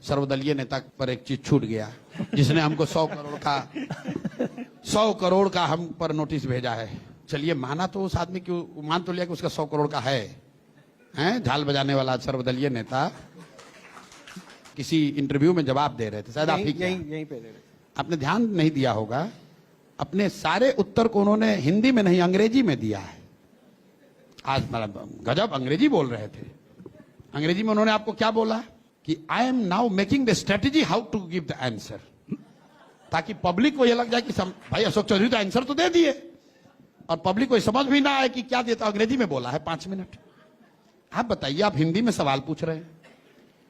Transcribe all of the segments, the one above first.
सर्वदलीय नेता पर एक चीज छूट गया, जिसने हमको 100 करोड़ का हम पर नोटिस भेजा है। चलिए माना तो उस आदमी की, मान तो लिया कि उसका 100 करोड़ का है, झाल बजाने वाला सर्वदलीय नेता किसी इंटरव्यू में जवाब दे रहे थे, शायद आप ही यहीं पे दे रहे थे। आपने ध्यान नहीं दिया होगा, अपने सारे उत्तर को उन्होंने हिंदी में नहीं अंग्रेजी में दिया है। आज मतलब गजब अंग्रेजी बोल रहे थे। अंग्रेजी में उन्होंने आपको क्या बोला कि I am now making the strategy how to give the answer, ताकि पब्लिक को यह लग जाए कि भाई अशोक चौधरी तो आंसर तो दे दिए, और पब्लिक को समझ भी ना आए कि क्या देता। अंग्रेजी में बोला है 5 मिनट। आप बताइए, आप हिंदी में सवाल पूछ रहे हैं।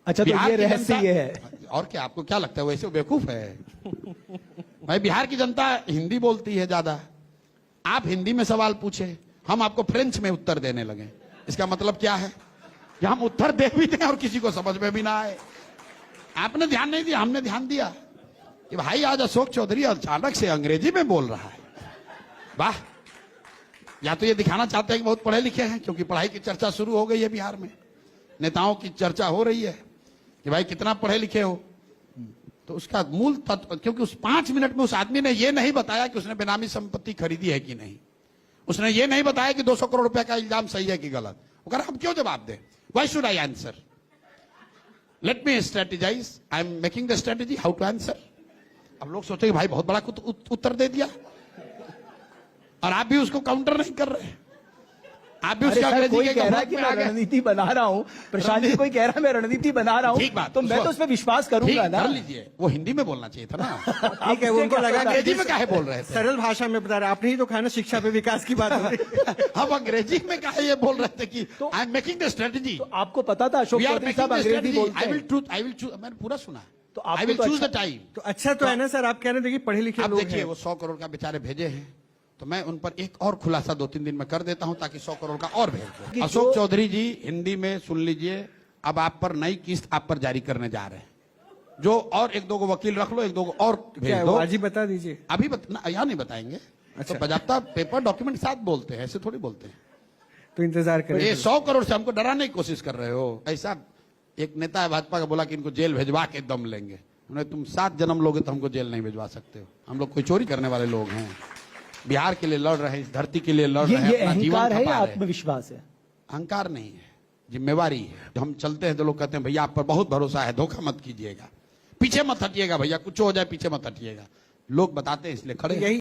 अच्छा, तो ये रहस्य ये है। और क्या, आपको क्या लगता है वैसे बेवकूफ है? भाई बिहार की जनता हिंदी बोलती है ज्यादा, आप हिंदी में सवाल पूछे, हम आपको फ्रेंच में उत्तर देने लगे। इसका मतलब क्या है कि हम उत्तर दे भी दें और किसी को समझ में भी ना आए। आपने ध्यान नहीं दिया, हमने ध्यान दिया कि भाई आज अशोक चौधरी अचानक से अंग्रेजी में बोल रहा है। वाह, या तो ये दिखाना चाहते हैं कि बहुत पढ़े लिखे हैं, क्योंकि पढ़ाई की चर्चा शुरू हो गई है बिहार में, नेताओं की चर्चा हो रही है कि भाई कितना पढ़े लिखे हो। तो उसका मूल तत्व, क्योंकि उस 5 मिनट में उस आदमी ने यह नहीं बताया कि उसने बेनामी संपत्ति खरीदी है कि नहीं, उसने ये नहीं बताया कि 200 करोड़ रुपए का इल्जाम सही है कि गलत। वो कह रहा हम क्यों जवाब दें, why should I answer, let me strategise, I am making the strategy how to answer. अब लोग सोचे भाई बहुत बड़ा उत्तर दे दिया, और आप भी उसको काउंटर नहीं कर रहे। आप भी उसका कोई कह रहा है कि मैं रणनीति बना रहा हूं, प्रशांत जी कोई कह रहा है मैं रणनीति बना रहा हूं, ठीक बात, तो मैं तो उस पर विश्वास करूंगा ना। कर लीजिए, वो हिंदी में बोलना चाहिए था ना। ठीक है, उनको लगा कि अंग्रेजी में काहे बोल रहे थे, सरल भाषा में बता रहे। आपने ही तो कहा ना शिक्षा पे विकास की बात हो रही। हम अंग्रेजी में काहे ये बोल रहे थे कि I am making the strategy. तो आपको पता था अशोक चौधरी साहब अंग्रेजी बोलते हैं। आई विल चूज, मैंने पूरा सुना, तो I will choose the time. तो अच्छा तो है ना सर, आप कह रहे थे कि पढ़े लिखे आप लोग देखिए हैं। वो 100 करोड़ का बेचारे भेजे हैं, तो मैं उन पर एक और खुलासा 2-3 दिन में कर देता हूं, ताकि 100 करोड़ का और भेज दो। अशोक चौधरी जी हिंदी में सुन लीजिए, अब आप पर नई किस्त आप पर जारी करने जा रहे हैं, जो और 1-2 को वकील रख लो, 1-2 को और भेज दो। आज ही बता दीजिए। अभी यहाँ नहीं बताएंगे। अच्छा। तो बजाता पेपर डॉक्यूमेंट साथ बोलते हैं, ऐसे थोड़ी बोलते हैं। तो इंतजार करें। ये 100 करोड़ से हमको डराने की कोशिश कर रहे हो। ऐसा एक नेता है भाजपा का, बोला कि इनको जेल भेजवा के दम लेंगे। उन्हें तुम 7 जन्म लोगे तो हमको जेल नहीं भेजवा सकते हो। हम लोग कोई चोरी करने वाले लोग हैं, बिहार के लिए लड़ रहे हैं, इस धरती के लिए लड़ रहे हैं, अपना जीवन अहंकार है खपा या रहे हैं। आत्मविश्वास है? अहंकार नहीं है, जिम्मेवारी है। हम चलते हैं तो लोग कहते हैं भैया आप पर बहुत भरोसा है, धोखा मत कीजिएगा, पीछे मत हटिएगा भैया, कुछ हो जाए पीछे मत हटिएगा। लोग बताते हैं इसलिए खड़े हैं। यही